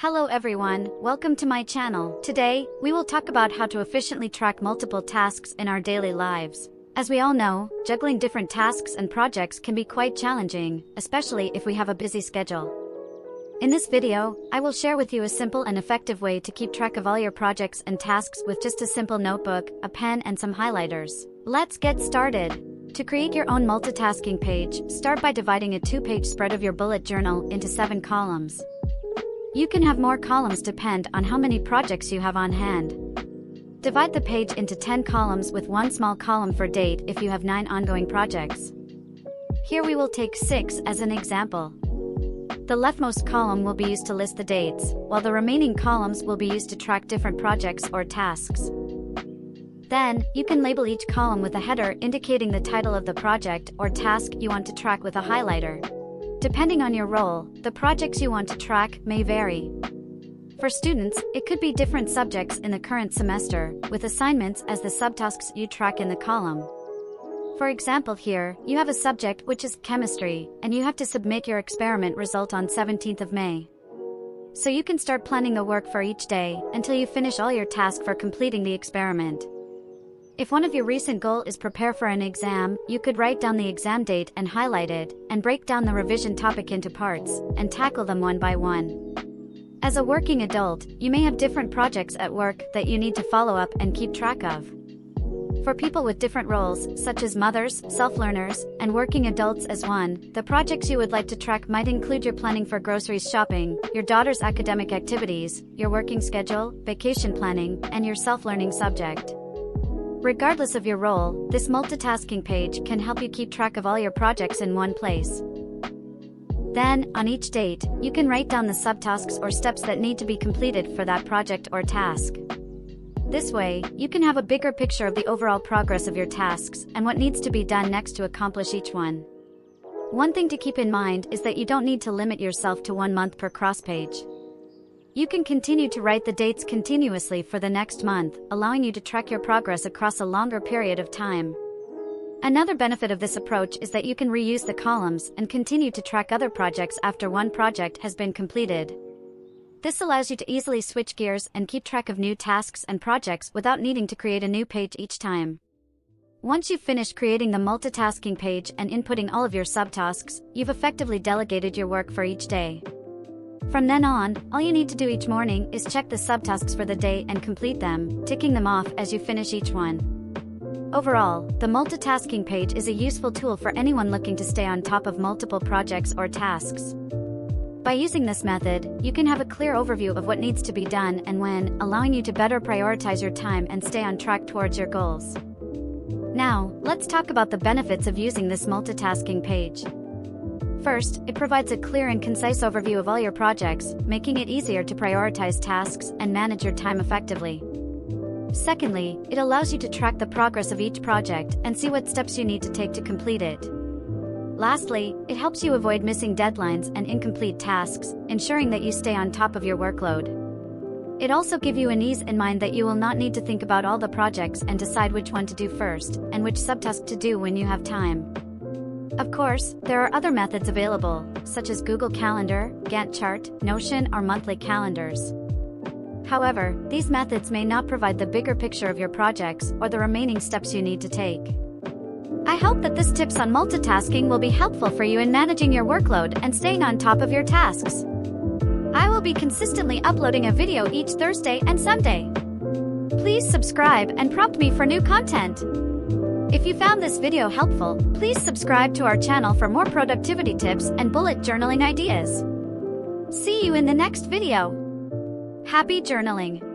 Hello everyone, welcome to my channel. Today, we will talk about how to efficiently track multiple tasks in our daily lives. As we all know, juggling different tasks and projects can be quite challenging, especially if we have a busy schedule. In this video, I will share with you a simple and effective way to keep track of all your projects and tasks with just a simple notebook, a pen and some highlighters. Let's get started. To create your own multitasking page, start by dividing a 2-page spread of your bullet journal into 7 columns. You can have more columns depend on how many projects you have on hand. Divide the page into 10 columns with one small column for date if you have 9 ongoing projects. Here we will take 6 as an example. The leftmost column will be used to list the dates, while the remaining columns will be used to track different projects or tasks. Then, you can label each column with a header indicating the title of the project or task you want to track with a highlighter. Depending on your role, the projects you want to track may vary. For students, it could be different subjects in the current semester, with assignments as the subtasks you track in the column. For example here, you have a subject which is chemistry, and you have to submit your experiment result on 17th of May. So you can start planning the work for each day, until you finish all your tasks for completing the experiment. If one of your recent goals is prepare for an exam, you could write down the exam date and highlight it, and break down the revision topic into parts, and tackle them one by one. As a working adult, you may have different projects at work that you need to follow up and keep track of. For people with different roles, such as mothers, self-learners, and working adults as one, the projects you would like to track might include your planning for groceries shopping, your daughter's academic activities, your working schedule, vacation planning, and your self-learning subject. Regardless of your role, this multitasking page can help you keep track of all your projects in one place. Then, on each date, you can write down the subtasks or steps that need to be completed for that project or task. This way, you can have a bigger picture of the overall progress of your tasks and what needs to be done next to accomplish each one. One thing to keep in mind is that you don't need to limit yourself to 1 month per cross page. You can continue to write the dates continuously for the next month, allowing you to track your progress across a longer period of time. Another benefit of this approach is that you can reuse the columns and continue to track other projects after one project has been completed. This allows you to easily switch gears and keep track of new tasks and projects without needing to create a new page each time. Once you've finished creating the multitasking page and inputting all of your subtasks, you've effectively delegated your work for each day. From then on, all you need to do each morning is check the subtasks for the day and complete them, ticking them off as you finish each one. Overall, the multitasking page is a useful tool for anyone looking to stay on top of multiple projects or tasks. By using this method, you can have a clear overview of what needs to be done and when, allowing you to better prioritize your time and stay on track towards your goals. Now, let's talk about the benefits of using this multitasking page. First, it provides a clear and concise overview of all your projects, making it easier to prioritize tasks and manage your time effectively. Secondly, it allows you to track the progress of each project and see what steps you need to take to complete it. Lastly, it helps you avoid missing deadlines and incomplete tasks, ensuring that you stay on top of your workload. It also gives you an ease in mind that you will not need to think about all the projects and decide which one to do first, and which subtask to do when you have time. Of course, there are other methods available, such as Google Calendar, Gantt chart, Notion, or monthly calendars. However, these methods may not provide the bigger picture of your projects or the remaining steps you need to take. I hope that this tips on multitasking will be helpful for you in managing your workload and staying on top of your tasks. I will be consistently uploading a video each Thursday and Sunday. Please subscribe and prompt me for new content. If you found this video helpful, please subscribe to our channel for more productivity tips and bullet journaling ideas. See you in the next video. Happy journaling!